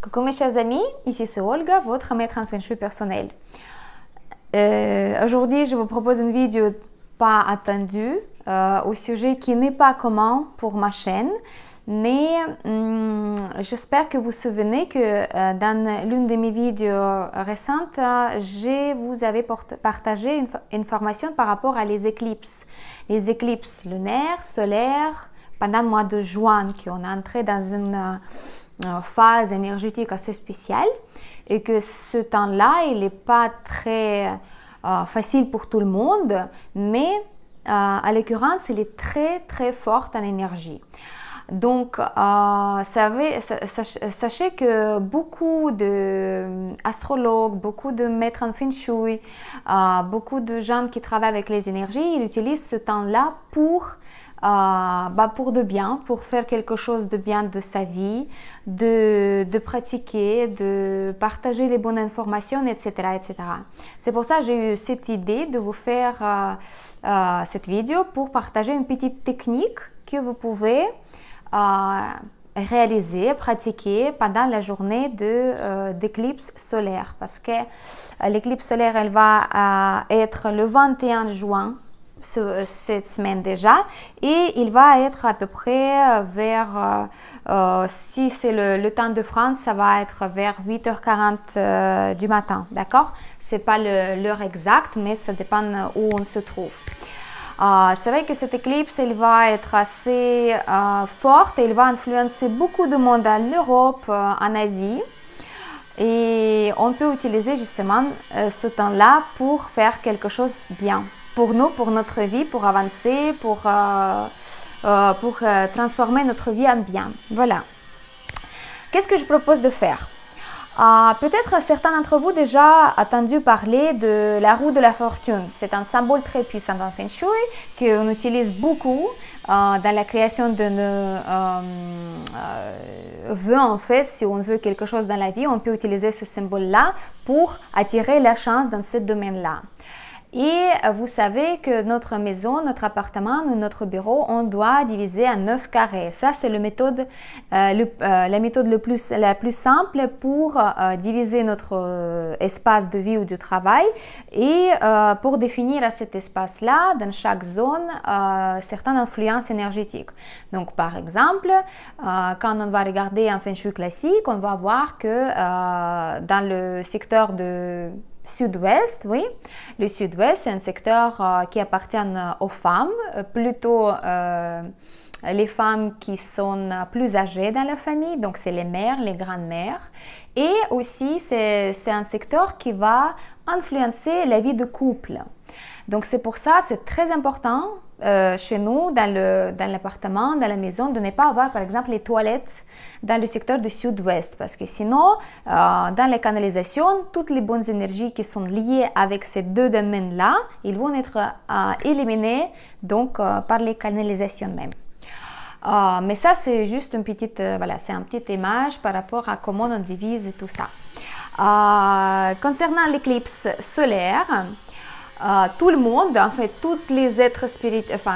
Coucou mes chers amis, ici c'est Olga, votre maître en Feng Shui personnel. Aujourd'hui, je vous propose une vidéo pas attendue au sujet qui n'est pas commun pour ma chaîne, mais j'espère que vous vous souvenez que dans l'une de mes vidéos récentes, je vous avais partagé une information par rapport à les éclipses lunaires, solaires, pendant le mois de juin, qu'on est entré dans une phase énergétique assez spéciale et que ce temps-là, il n'est pas très facile pour tout le monde, mais à l'occurrence, il est très très fort en énergie. Donc, sachez que beaucoup d'astrologues, beaucoup de maîtres en Feng Shui, beaucoup de gens qui travaillent avec les énergies, ils utilisent ce temps-là pour de bien, pour faire quelque chose de bien de sa vie, de pratiquer, de partager les bonnes informations, etc. etc. C'est pour ça que j'ai eu cette idée de vous faire cette vidéo pour partager une petite technique que vous pouvez réaliser, pratiquer pendant la journée d'éclipse solaire. Parce que l'éclipse solaire, elle va être le 21 juin, cette semaine déjà, et il va être à peu près vers, si c'est le temps de France, ça va être vers 8h40 du matin, d'accord? C'est pas l'heure exacte, mais ça dépend où on se trouve. C'est vrai que cette éclipse, elle va être assez forte et elle va influencer beaucoup de monde en Europe, en Asie. Et on peut utiliser justement ce temps-là pour faire quelque chose de bien pour nous, pour notre vie, pour avancer, pour transformer notre vie en bien. Voilà. Qu'est-ce que je propose de faire? Peut-être certains d'entre vous déjà entendu parler de la roue de la fortune. C'est un symbole très puissant dans Feng Shui qu'on utilise beaucoup dans la création de nos vœux. En fait, si on veut quelque chose dans la vie, on peut utiliser ce symbole-là pour attirer la chance dans ce domaine-là. Et vous savez que notre maison, notre appartement ou notre bureau, on doit diviser en 9 carrés. Ça, c'est la méthode la plus simple pour diviser notre espace de vie ou de travail et pour définir à cet espace-là, dans chaque zone, certaines influences énergétiques. Donc, par exemple, quand on va regarder un Feng Shui classique, on va voir que dans le secteur de Sud-Ouest, oui. Le Sud-Ouest, c'est un secteur qui appartient aux femmes, plutôt les femmes qui sont plus âgées dans la famille, donc c'est les mères, les grandes-mères. Et aussi, c'est un secteur qui va influencer la vie de couple. Donc c'est pour ça, c'est très important chez nous, dans l'appartement, dans la maison, de ne pas avoir par exemple les toilettes dans le secteur du sud-ouest, parce que sinon, dans les canalisations, toutes les bonnes énergies qui sont liées avec ces deux domaines-là, ils vont être éliminées donc par les canalisations même. Mais ça, c'est juste une petite, voilà, c'est une petite image par rapport à comment on divise tout ça. Concernant l'éclipse solaire, tout le monde, en fait, tous les êtres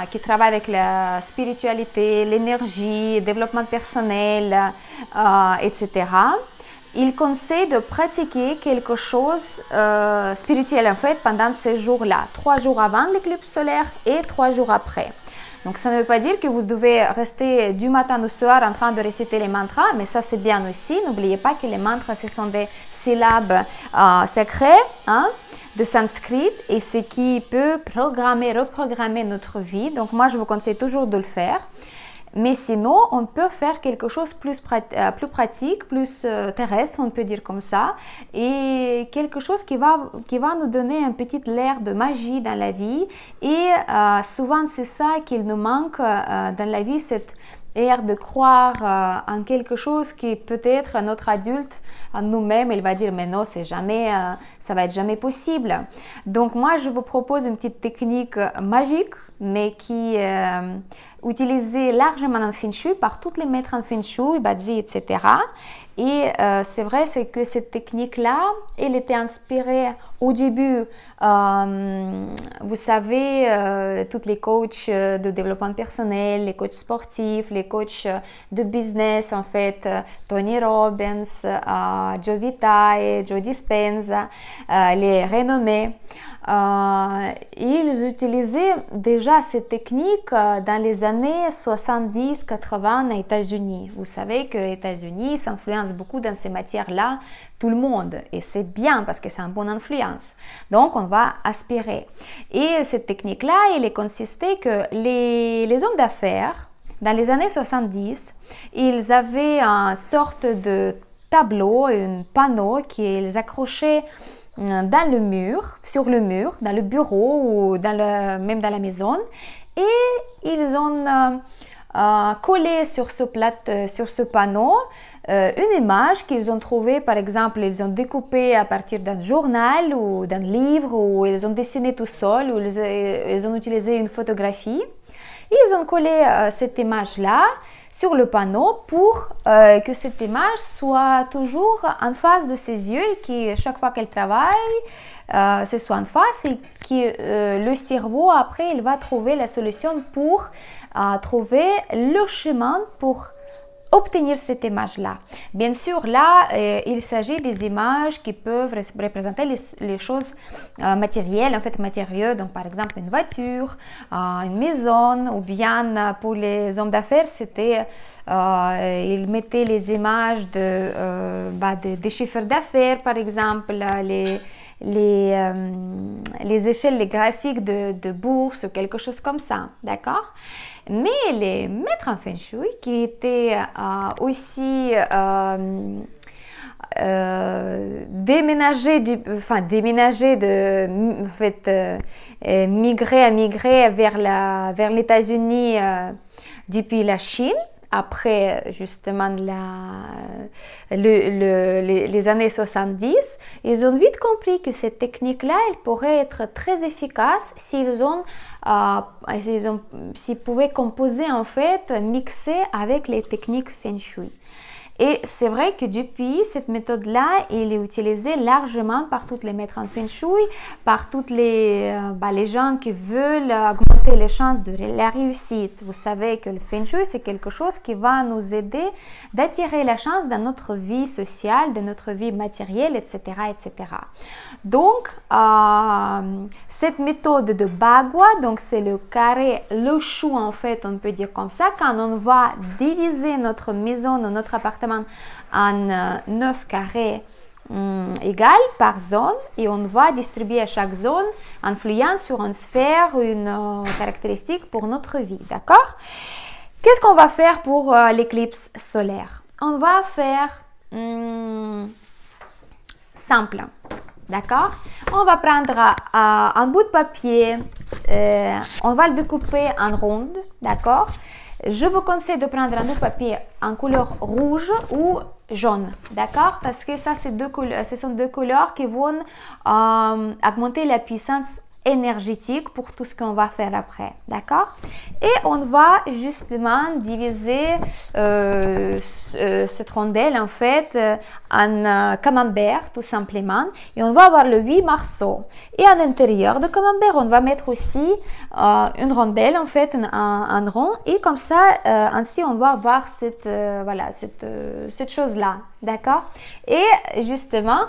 qui travaillent avec la spiritualité, l'énergie, le développement personnel, etc., ils conseillent de pratiquer quelque chose spirituel, en fait, pendant ces jours-là, 3 jours avant l'éclipse solaire et 3 jours après. Donc, ça ne veut pas dire que vous devez rester du matin au soir en train de réciter les mantras, mais ça, c'est bien aussi. N'oubliez pas que les mantras, ce sont des syllabes sacrées, hein, de sanskrit, et ce qui peut reprogrammer notre vie. Donc moi, je vous conseille toujours de le faire. Mais sinon, on peut faire quelque chose plus pratique, plus terrestre, on peut dire comme ça, et quelque chose qui va nous donner un petit air de magie dans la vie. Et souvent, c'est ça qu'il nous manque dans la vie, cette air de croire en quelque chose qui peut-être notre adulte, en nous-mêmes, il va dire mais non, c'est jamais, ça va être jamais possible. Donc moi, je vous propose une petite technique magique, mais qui est utilisée largement en Feng Shui par tous les maîtres en Feng Shui, Bazi, etc. Et c'est vrai, c'est que cette technique-là, elle était inspirée au début, vous savez, tous les coachs de développement personnel, les coachs sportifs, les coachs de business, en fait, Tony Robbins, Joe Vitale, Joe Dispenza, les renommés. Ils utilisaient déjà cette technique dans les années 70-80 aux États-Unis. Vous savez que les États-Unis s'influencent beaucoup dans ces matières-là, tout le monde. Et c'est bien parce que c'est une bonne influence. Donc, on va aspirer. Et cette technique-là, elle consistait que les hommes d'affaires, dans les années 70, ils avaient une sorte de tableau, un panneau qu'ils accrochaient dans le mur, sur le mur, dans le bureau ou même dans la maison, et ils ont collé sur ce panneau une image qu'ils ont trouvée, par exemple, ils ont découpé à partir d'un journal ou d'un livre, ou ils ont dessiné tout seul, ou ils ont utilisé une photographie. Ils ont collé cette image-là sur le panneau pour que cette image soit toujours en face de ses yeux et que chaque fois qu'elle travaille, ce soit en face et que le cerveau, après, il va trouver la solution pour trouver le chemin pour obtenir cette image-là. Bien sûr, là, il s'agit des images qui peuvent représenter les choses matérielles, en fait matérieux, donc par exemple une voiture, une maison, ou bien pour les hommes d'affaires, c'était, ils mettaient les images des chiffres d'affaires, par exemple, les échelles, les graphiques de bourse, ou quelque chose comme ça, d'accord? Mais les maîtres en Feng Shui, qui étaient aussi migrer vers les États-Unis depuis la Chine, après justement les années 70, ils ont vite compris que cette technique-là, elle pourrait être très efficace s'ils pouvaient composer, en fait, mixer avec les techniques Feng Shui. Et c'est vrai que depuis, cette méthode-là, elle est utilisée largement par tous les maîtres en Feng Shui, par toutes les gens qui veulent augmenter les chances de la réussite. Vous savez que le Feng Shui, c'est quelque chose qui va nous aider d'attirer la chance dans notre vie sociale, dans notre vie matérielle, etc., etc. Donc, cette méthode de Bagua, donc c'est le carré, le chou, en fait, on peut dire comme ça, quand on va diviser notre maison ou notre appartement en 9 carrés égales par zone, et on va distribuer à chaque zone influant sur une sphère, une caractéristique pour notre vie, d'accord? Qu'est-ce qu'on va faire pour l'éclipse solaire? On va faire simple, d'accord? On va prendre un bout de papier, on va le découper en ronde, d'accord? Je vous conseille de prendre un bout de papier en couleur rouge ou jaune, d'accord? Parce que ça, ce sont deux couleurs qui vont augmenter la puissance énergétique pour tout ce qu'on va faire après, d'accord? Et on va justement diviser cette rondelle, en fait, en camembert, tout simplement, et on va avoir le 8 morceaux. Et à l'intérieur de camembert, on va mettre aussi une rondelle, en fait, un rond, et comme ça, ainsi, on va avoir cette chose-là, d'accord? Et justement,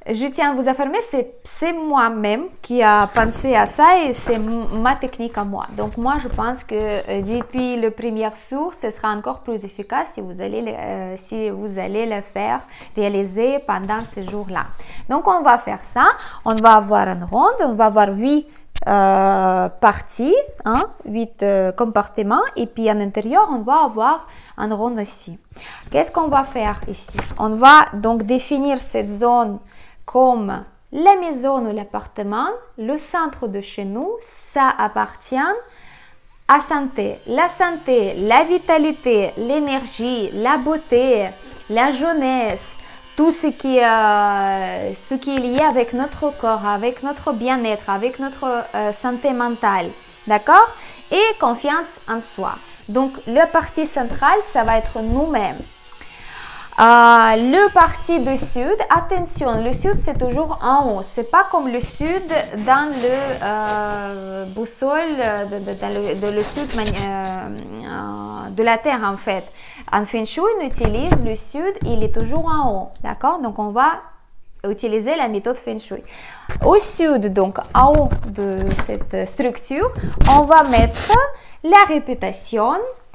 je tiens à vous affirmer, c'est moi-même qui a pensé à ça et c'est ma technique à moi. Donc moi, je pense que depuis le premier source, ce sera encore plus efficace si vous allez le faire, réaliser pendant ces jours-là. Donc on va faire ça. On va avoir une ronde, on va avoir 8 parties, 8 compartiments, et puis à l'intérieur, on va avoir une ronde aussi. Qu'est-ce qu'on va faire ici? On va donc définir cette zone comme la maison ou l'appartement, le centre de chez nous, ça appartient à santé. La santé, la vitalité, l'énergie, la beauté, la jeunesse, tout ce qui est lié avec notre corps, avec notre bien-être, avec notre santé mentale, d'accord? Et confiance en soi. Donc, la partie centrale, ça va être nous-mêmes. Le parti du sud, attention, le sud c'est toujours en haut, c'est pas comme le sud dans le boussole, dans le sud de la terre en fait. En Feng Shui, on utilise le sud, il est toujours en haut, d'accord? Donc on va utiliser la méthode Feng Shui. Au sud, donc en haut de cette structure, on va mettre la réputation,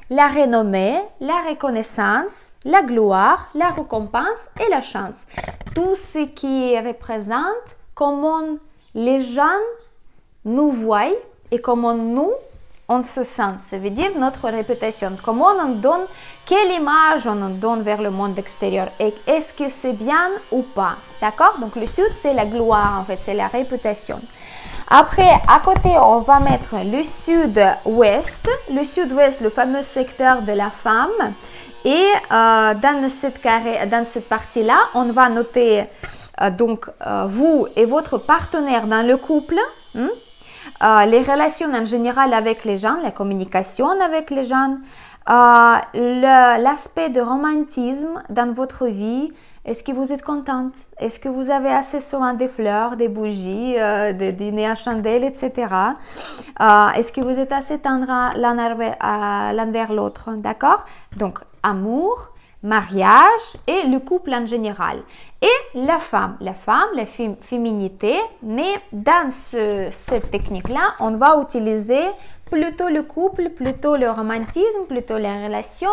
la renommée, la reconnaissance, la gloire, la récompense et la chance. Tout ce qui représente comment les gens nous voient et comment nous, on se sent. Ça veut dire notre réputation. Comment on donne, quelle image on donne vers le monde extérieur et est-ce que c'est bien ou pas. D'accord? Donc le sud, c'est la gloire en fait, c'est la réputation. Après, à côté, on va mettre le sud-ouest. Le sud-ouest, le fameux secteur de la femme. Et dans cette partie-là, on va noter vous et votre partenaire dans le couple, les relations en général avec les gens, la communication avec les gens, l'aspect de romantisme dans votre vie. Est-ce que vous êtes contente? Est-ce que vous avez assez souvent des fleurs, des bougies, des dîners à chandelle, etc. Est-ce que vous êtes assez tendre l'un vers l'autre? D'accord? Donc, amour, mariage et le couple en général. Et la femme, la féminité, mais dans cette technique-là, on va utiliser plutôt le couple, plutôt le romantisme, plutôt les relations.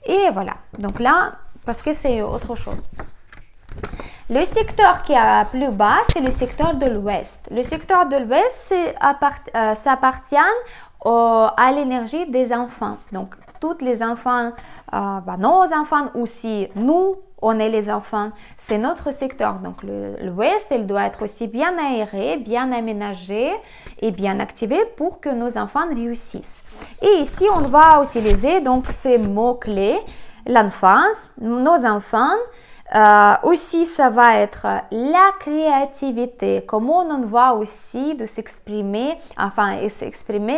Et voilà. Donc là, parce que c'est autre chose. Le secteur qui est plus bas, c'est le secteur de l'ouest. Le secteur de l'ouest, ça appartient à l'énergie des enfants. Donc, tous les enfants, nos enfants aussi, nous, on est les enfants, c'est notre secteur. Donc, l'ouest, il doit être aussi bien aéré, bien aménagé et bien activé pour que nos enfants réussissent. Et ici, on va utiliser donc ces mots-clés, l'enfance, nos enfants. Aussi, ça va être la créativité, comment on va aussi de s'exprimer,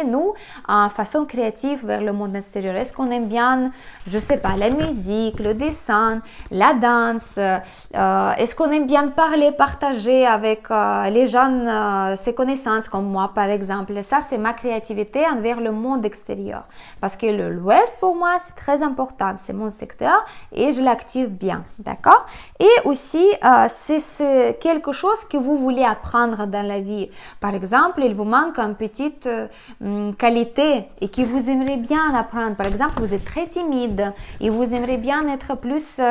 nous, en façon créative vers le monde extérieur. Est-ce qu'on aime bien, je sais pas, la musique, le dessin, la danse, est-ce qu'on aime bien parler, partager avec les gens ses connaissances comme moi par exemple. Ça, c'est ma créativité envers le monde extérieur. Parce que l'Ouest, pour moi, c'est très important, c'est mon secteur et je l'active bien, d'accord? Et aussi, c'est quelque chose que vous voulez apprendre dans la vie. Par exemple, il vous manque une petite qualité et que vous aimeriez bien apprendre. Par exemple, vous êtes très timide et vous aimeriez bien être plus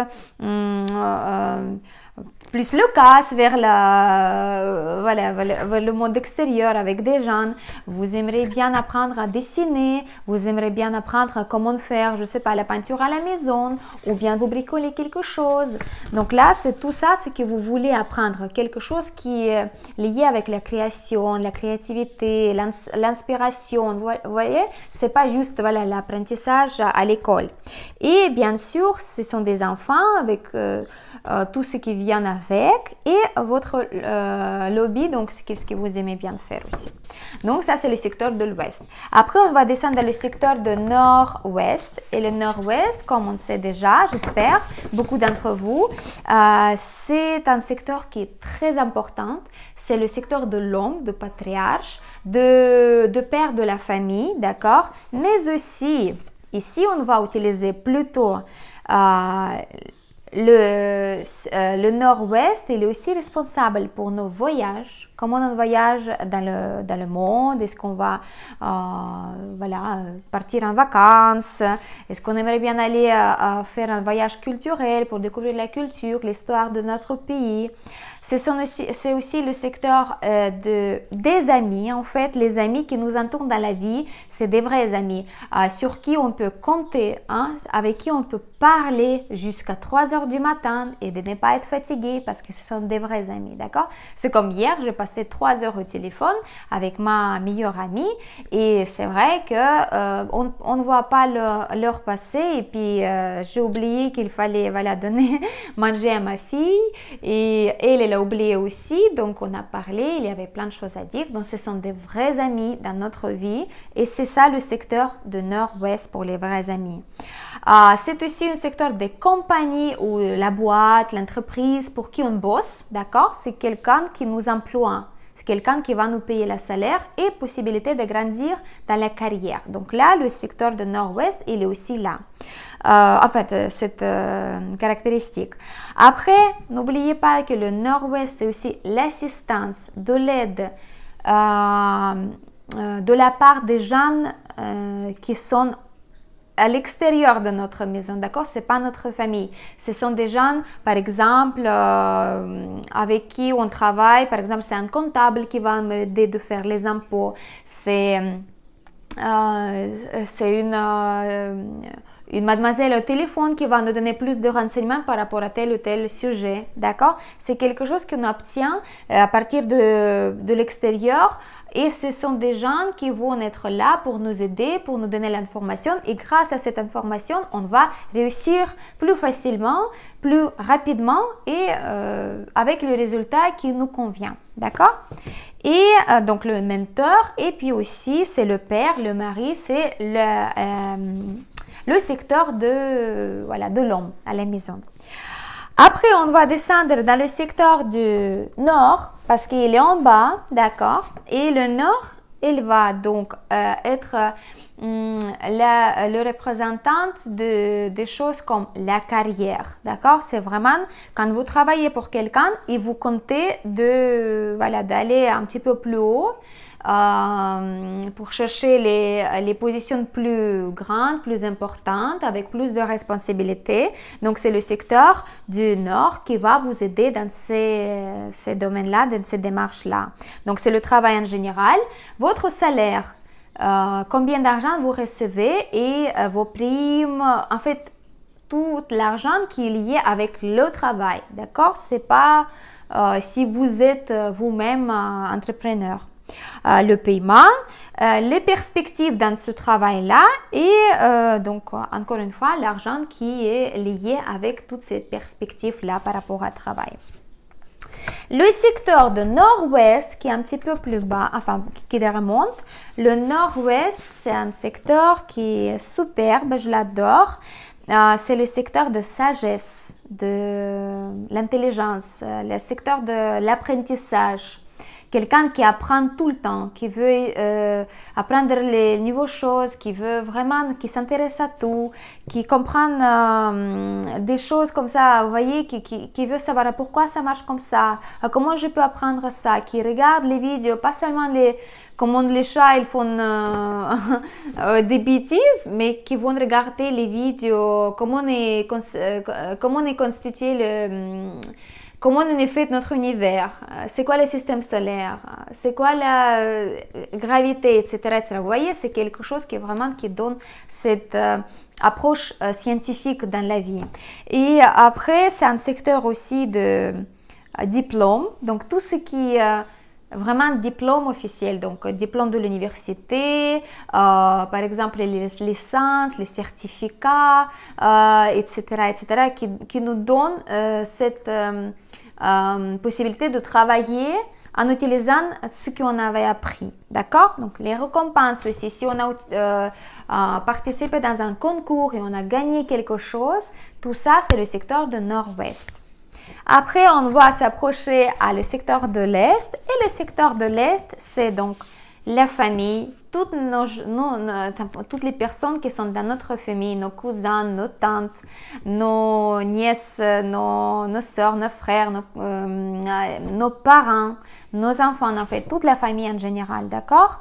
loquace vers le monde extérieur avec des gens. Vous aimeriez bien apprendre à dessiner, vous aimeriez bien apprendre comment faire, je sais pas, la peinture à la maison ou bien vous bricoler quelque chose. Donc là, c'est tout ça, c'est que vous voulez apprendre quelque chose qui est lié avec la création, la créativité, l'inspiration. Vous voyez, c'est pas juste l'apprentissage à l'école. Et bien sûr, ce sont des enfants avec tout ce qui vient avec et votre lobby, donc c'est ce que vous aimez bien faire aussi. Donc ça, c'est le secteur de l'ouest. Après, on va descendre dans le secteur de nord-ouest. Et le nord-ouest, comme on sait déjà, j'espère, beaucoup d'entre vous, c'est un secteur qui est très important. C'est le secteur de l'homme, de patriarche, de père de la famille, d'accord? Mais aussi, ici, on va utiliser plutôt le nord-ouest, il est aussi responsable pour nos voyages. Comment on voyage dans le monde? Est-ce qu'on va partir en vacances? Est-ce qu'on aimerait bien aller faire un voyage culturel pour découvrir la culture, l'histoire de notre pays? C'est aussi le secteur des amis. En fait, les amis qui nous entourent dans la vie, c'est des vrais amis sur qui on peut compter, avec qui on peut parler jusqu'à 3 heures du matin et de ne pas être fatigué parce que ce sont des vrais amis, d'accord? C'est comme hier, j'ai passé passé 3 heures au téléphone avec ma meilleure amie et c'est vrai que on ne voit pas l'heure passer et puis j'ai oublié qu'il fallait voilà, donner manger à ma fille et elle a oublié aussi, donc on a parlé, il y avait plein de choses à dire, donc ce sont des vrais amis dans notre vie et c'est ça le secteur de Nord-Ouest pour les vrais amis. C'est aussi un secteur des compagnies ou la boîte, l'entreprise pour qui on bosse, d'accord? C'est quelqu'un qui nous emploie, c'est quelqu'un qui va nous payer le salaire et possibilité de grandir dans la carrière. Donc là, le secteur de Nord-Ouest, il est aussi là. En fait, cette caractéristique. Après, n'oubliez pas que le Nord-Ouest, c'est aussi l'assistance, de l'aide de la part des gens qui sont à l'extérieur de notre maison, d'accord? C'est pas notre famille. Ce sont des gens, par exemple, avec qui on travaille. Par exemple, c'est un comptable qui va m'aider de faire les impôts. C'est une mademoiselle au téléphone qui va nous donner plus de renseignements par rapport à tel ou tel sujet, d'accord? C'est quelque chose qu'on obtient à partir de l'extérieur. Et ce sont des gens qui vont être là pour nous aider, pour nous donner l'information. Et grâce à cette information, on va réussir plus facilement, plus rapidement et avec le résultat qui nous convient. D'accord? Et donc le mentor, et puis aussi c'est le père, le mari, c'est le secteur de l'homme à la maison. Après, on va descendre dans le secteur du nord parce qu'il est en bas, d'accord? Et le nord, il va donc être le représentant des choses comme la carrière, d'accord? C'est vraiment quand vous travaillez pour quelqu'un et vous comptez d'aller un petit peu plus haut. Pour chercher les positions plus grandes, plus importantes, avec plus de responsabilités. Donc, c'est le secteur du Nord qui va vous aider dans ces domaines-là, dans ces démarches-là. Donc, c'est le travail en général. Votre salaire, combien d'argent vous recevez et vos primes, en fait, tout l'argent qui est lié avec le travail, d'accord? C'est pas si vous êtes vous-même entrepreneur. Le paiement, les perspectives dans ce travail-là et donc encore une fois l'argent qui est lié avec toutes ces perspectives-là par rapport au travail. Le secteur de Nord-Ouest qui est un petit peu plus bas, enfin qui remonte, le Nord-Ouest c'est un secteur qui est superbe, je l'adore. C'est le secteur de sagesse, de l'intelligence, le secteur de l'apprentissage. Quelqu'un qui apprend tout le temps, qui veut apprendre les nouvelles choses, qui veut vraiment, qui s'intéresse à tout, qui comprend des choses comme ça, vous voyez, qui veut savoir pourquoi ça marche comme ça, comment je peux apprendre ça, qui regarde les vidéos, pas seulement comment les chats ils font des bêtises, mais qui vont regarder les vidéos, comment on est constitué comment on est fait notre univers, c'est quoi le système solaire, c'est quoi la gravité, etc., etc. Vous voyez, c'est quelque chose qui donne cette approche scientifique dans la vie. Et après, c'est un secteur aussi de diplôme, donc tout ce qui est vraiment diplôme officiel, donc diplôme de l'université, par exemple les licences, les certificats, etc., etc., qui nous donnent cette possibilité de travailler en utilisant ce qu'on avait appris, d'accord? Donc les récompenses aussi, si on a participé dans un concours et on a gagné quelque chose, tout ça c'est le secteur de Nord-Ouest. Après, on va s'approcher à le secteur de l'Est. Et le secteur de l'Est, c'est donc la famille, toutes les personnes qui sont dans notre famille, nos cousins, nos tantes, nos nièces, nos soeurs, nos frères, nos parents, nos enfants, en fait, toute la famille en général, d'accord?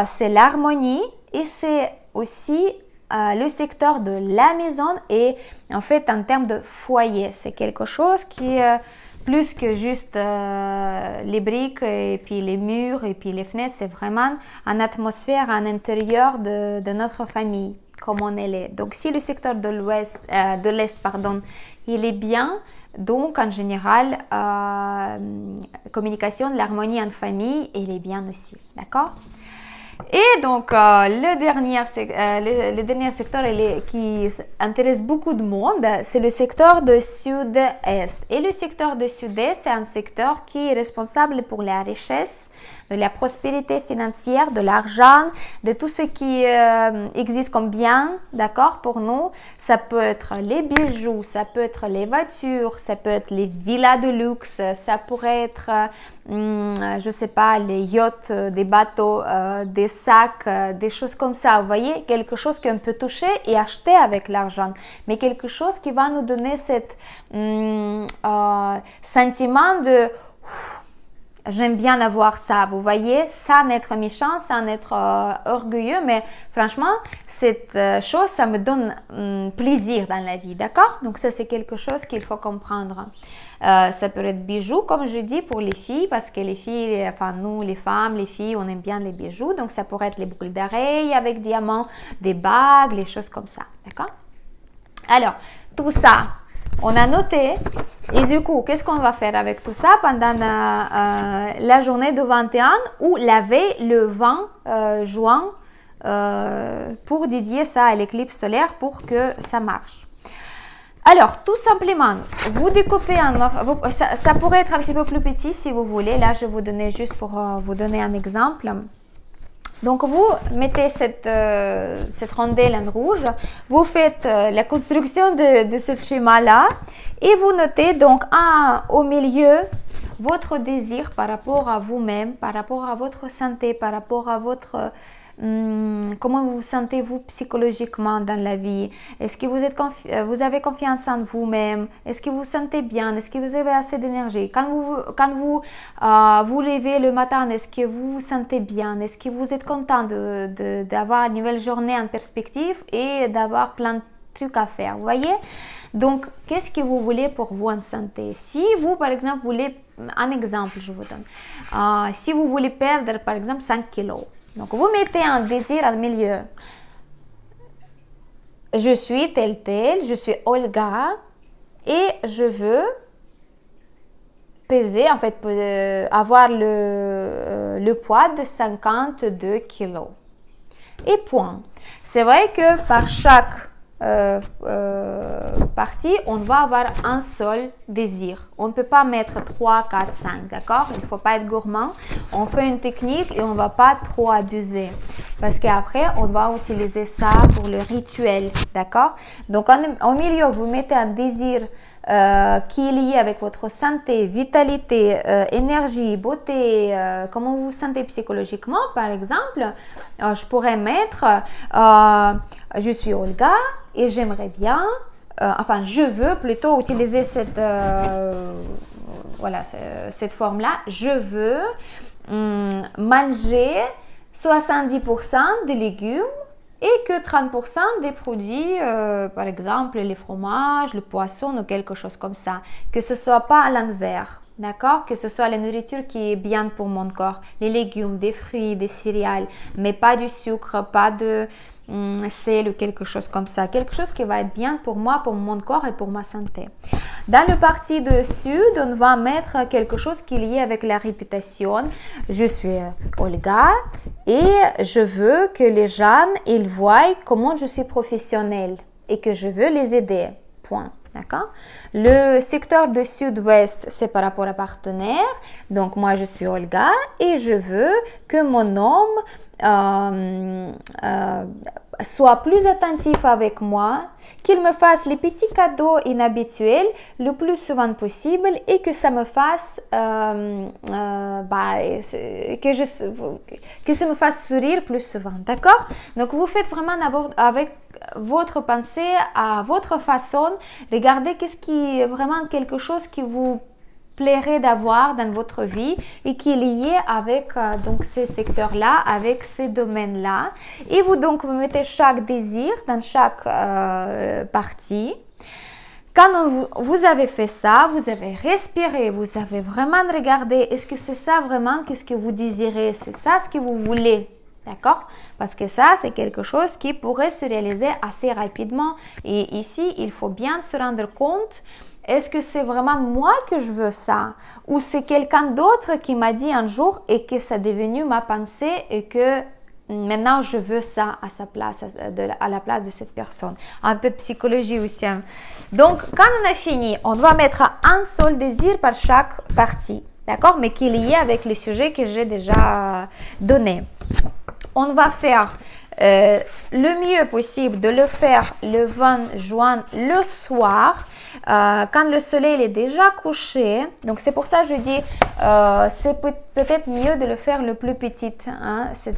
C'est l'harmonie et c'est aussi le secteur de la maison et en fait en termes de foyer, c'est quelque chose qui est plus que juste les briques et puis les murs et puis les fenêtres, c'est vraiment une atmosphère à l'intérieur de notre famille, comme on est. Donc si le secteur de l'Est, il est bien, Donc, en général, communication, l'harmonie en famille, elle est bien aussi, d'accord? Et donc, le dernier secteur qui intéresse beaucoup de monde, c'est le secteur de sud-est. Et le secteur de sud-est, c'est un secteur qui est responsable pour la richesse, de la prospérité financière, de l'argent, de tout ce qui existe comme bien, d'accord, pour nous. Ça peut être les bijoux, ça peut être les voitures, ça peut être les villas de luxe, ça pourrait être, je sais pas, les yachts, des bateaux, des sacs, des choses comme ça. Vous voyez, quelque chose qu'on peut toucher et acheter avec l'argent, mais quelque chose qui va nous donner cet sentiment de j'aime bien avoir ça, vous voyez, sans être méchant, sans être orgueilleux, mais franchement, cette chose, ça me donne plaisir dans la vie, d'accord? Donc ça, c'est quelque chose qu'il faut comprendre. Ça peut être bijoux, comme je dis, pour les filles, parce que les filles, enfin nous, les femmes, les filles, on aime bien les bijoux, donc ça pourrait être les boucles d'oreilles avec diamants, des bagues, les choses comme ça, d'accord? Alors, tout ça, on a noté. Et du coup, qu'est-ce qu'on va faire avec tout ça pendant la journée de 21 ou la veille, le 20 juin, pour dédier ça à l'éclipse solaire pour que ça marche? Alors, tout simplement, vous découpez ça pourrait être un petit peu plus petit si vous voulez. Là, je vais vous donner juste pour vous donner un exemple. Donc, vous mettez cette rondelle en rouge, vous faites la construction de ce schéma-là et vous notez donc au milieu votre désir par rapport à vous-même, par rapport à votre santé, par rapport à votre... comment vous vous sentez-vous psychologiquement dans la vie? Est-ce que vous avez confiance en vous-même? Est-ce que vous vous sentez bien? Est-ce que vous avez assez d'énergie? Quand vous vous levez le matin, est-ce que vous vous sentez bien? Est-ce que vous êtes content d'avoir une nouvelle journée en perspective et d'avoir plein de trucs à faire? Vous voyez? Donc, qu'est-ce que vous voulez pour vous en santé? Si vous, par exemple, voulez, un exemple, je vous donne. Si vous voulez perdre, par exemple, 5 kilos, donc, vous mettez un désir au milieu. Je suis tel, je suis Olga et je veux peser, en fait, avoir le poids de 52 kilos. Et point. C'est vrai que par chaque partie, on va avoir un seul désir. On ne peut pas mettre 3, 4, 5, d'accord? Il ne faut pas être gourmand. On fait une technique et on ne va pas trop abuser. Parce qu'après, on va utiliser ça pour le rituel, d'accord? Donc, au milieu, vous mettez un désir qui est lié avec votre santé, vitalité, énergie, beauté, comment vous vous sentez psychologiquement, par exemple. Je pourrais mettre je suis Olga et j'aimerais bien, enfin je veux plutôt utiliser cette forme-là. Je veux manger 70% de légumes et que 30% des produits, par exemple les fromages, le poisson ou quelque chose comme ça. Que ce ne soit pas à l'envers, d'accord? Que ce soit la nourriture qui est bien pour mon corps, les légumes, des fruits, des céréales, mais pas du sucre, pas de sel ou quelque chose comme ça. Quelque chose qui va être bien pour moi, pour mon corps et pour ma santé. Dans le parti de sud, on va mettre quelque chose qui est lié avec la réputation. Je suis Olga et je veux que les gens ils voient comment je suis professionnelle et que je veux les aider. Point. D'accord? Le secteur de sud-ouest, c'est par rapport à partenaire. Donc, moi, je suis Olga et je veux que mon homme soit plus attentif avec moi, qu'il me fasse les petits cadeaux inhabituels le plus souvent possible et que ça me fasse que ça me fasse sourire plus souvent. D'accord? Donc, vous faites vraiment avec votre pensée à votre façon. Regardez qu'est-ce qui est vraiment quelque chose qui vous plairait d'avoir dans votre vie et qui est lié avec donc ces secteurs-là, avec ces domaines-là. Et vous mettez chaque désir dans chaque partie. Quand vous avez fait ça, vous avez respiré, vous avez vraiment regardé, est-ce que c'est ça vraiment, qu'est-ce que vous désirez, c'est ça ce que vous voulez. D'accord? Parce que ça, c'est quelque chose qui pourrait se réaliser assez rapidement. Et ici, il faut bien se rendre compte Est-ce que c'est vraiment moi que je veux ça? Ou c'est quelqu'un d'autre qui m'a dit un jour et que ça est devenu ma pensée et que maintenant je veux ça à sa place, à la place de cette personne. Un peu de psychologie aussi. Donc, quand on a fini, on doit mettre un seul désir par chaque partie. D'accord? Mais qui est lié avec le sujet que j'ai déjà donné. On va faire le mieux possible de le faire le 20 juin le soir, quand le soleil est déjà couché. Donc c'est pour ça que je dis c'est peut-être mieux de le faire le plus petit, hein, ce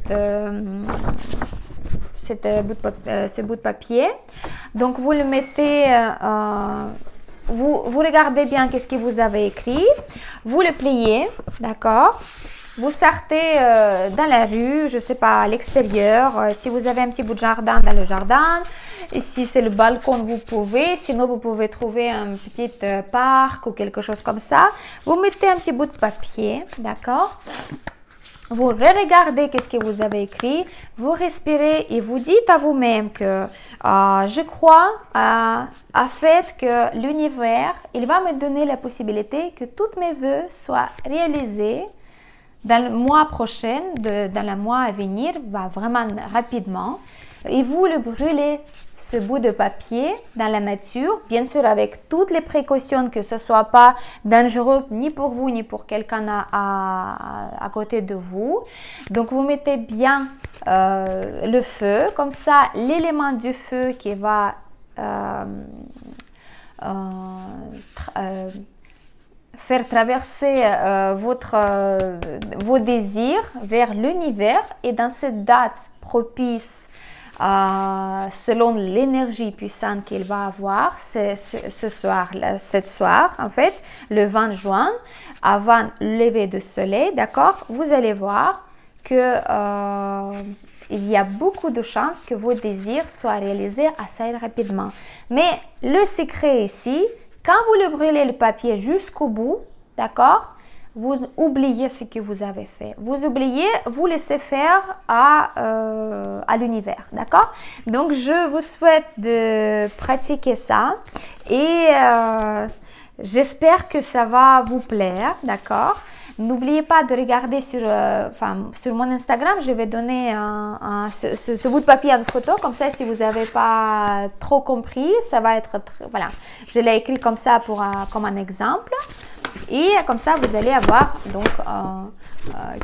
bout de papier. Donc vous le mettez, vous regardez bien qu'est-ce que vous avez écrit, vous le pliez, d'accord? Vous sortez dans la rue, je ne sais pas, à l'extérieur. Si vous avez un petit bout de jardin, dans le jardin. Et si c'est le balcon, vous pouvez. Sinon, vous pouvez trouver un petit parc ou quelque chose comme ça. Vous mettez un petit bout de papier, d'accord? Vous regardez qu'est-ce que vous avez écrit. Vous respirez et vous dites à vous-même que je crois à fait que l'univers, il va me donner la possibilité que tous mes vœux soient réalisés dans le mois prochain, dans le mois à venir, va vraiment rapidement. Et vous le brûlez, ce bout de papier, dans la nature, bien sûr avec toutes les précautions, que ce ne soit pas dangereux ni pour vous, ni pour quelqu'un à côté de vous. Donc vous mettez bien le feu, comme ça l'élément du feu qui va faire traverser vos désirs vers l'univers, et dans cette date propice, selon l'énergie puissante qu'il va avoir cette soir, en fait, le 20 juin, avant le lever du soleil, d'accord, vous allez voir que il y a beaucoup de chances que vos désirs soient réalisés assez rapidement. Mais le secret ici, quand vous le brûlez le papier jusqu'au bout, d'accord, vous oubliez ce que vous avez fait. Vous oubliez, vous laissez faire à l'univers, d'accord? Donc, je vous souhaite de pratiquer ça et j'espère que ça va vous plaire, d'accord? N'oubliez pas de regarder sur mon Instagram, je vais donner ce bout de papier en photo, comme ça si vous n'avez pas trop compris, ça va être, voilà, je l'ai écrit comme ça comme un exemple, et comme ça vous allez avoir donc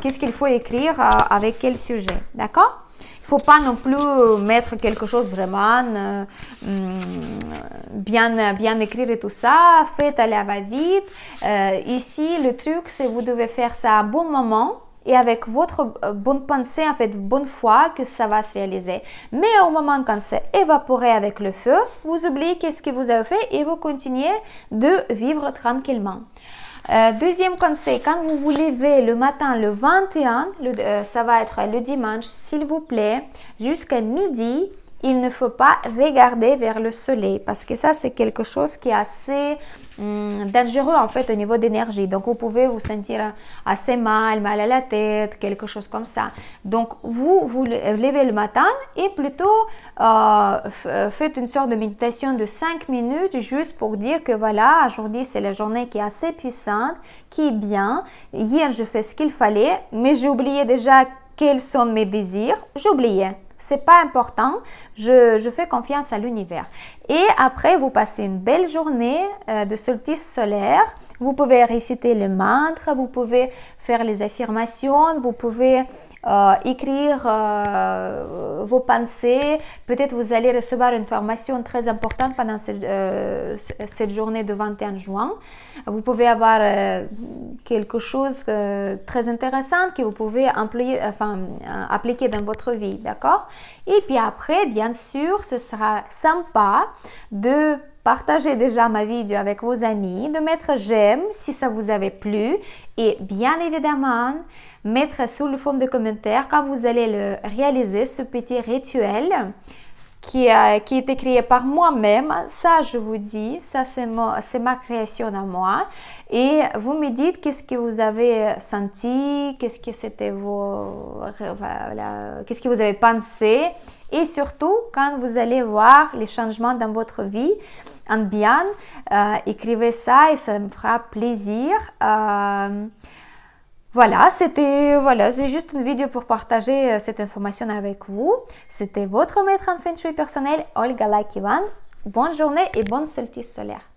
qu'est-ce qu'il faut écrire avec quel sujet, d'accord? Il ne faut pas non plus mettre quelque chose vraiment bien écrire et tout ça. Faites à la va-vite. Ici, le truc, c'est que vous devez faire ça à un bon moment et avec votre bonne pensée, en fait, bonne foi que ça va se réaliser. Mais au moment quand c'est évaporé avec le feu, vous oubliez qu'est-ce que vous avez fait et vous continuez de vivre tranquillement. Deuxième conseil, quand vous vous levez le matin le 21, ça va être le dimanche, s'il vous plaît, jusqu'à midi, il ne faut pas regarder vers le soleil parce que ça, c'est quelque chose qui est assez dangereux en fait au niveau d'énergie. Donc, vous pouvez vous sentir assez mal à la tête, quelque chose comme ça. Donc, vous levez le matin et plutôt faites une sorte de méditation de 5 minutes juste pour dire que voilà, aujourd'hui, c'est la journée qui est assez puissante, qui est bien. Hier, je fais ce qu'il fallait, mais j'ai oublié déjà quels sont mes désirs. J'ai oublié. C'est pas important, je fais confiance à l'univers. Et après, vous passez une belle journée de solstice solaire. Vous pouvez réciter le mantra, vous pouvez faire les affirmations, vous pouvez écrire vos pensées. Peut-être vous allez recevoir une formation très importante pendant cette journée de 21 juin. Vous pouvez avoir quelque chose de très intéressant que vous pouvez appliquer dans votre vie, d'accord? Et puis après, bien sûr, ce sera sympa de partager déjà ma vidéo avec vos amis, de mettre j'aime si ça vous avait plu et bien évidemment mettre sous le forme de commentaires quand vous allez le réaliser, ce petit rituel qui a été créé par moi-même. Ça, je vous dis, ça c'est ma création à moi. Et vous me dites qu'est-ce que vous avez senti, qu'est-ce que qu'est-ce que vous avez pensé. Et surtout, quand vous allez voir les changements dans votre vie, en bien, écrivez ça et ça me fera plaisir. Voilà, c'est juste une vidéo pour partager cette information avec vous. C'était votre maître en Feng Shui personnel, Olga Lakivan. Bonne journée et bonne solstice solaire.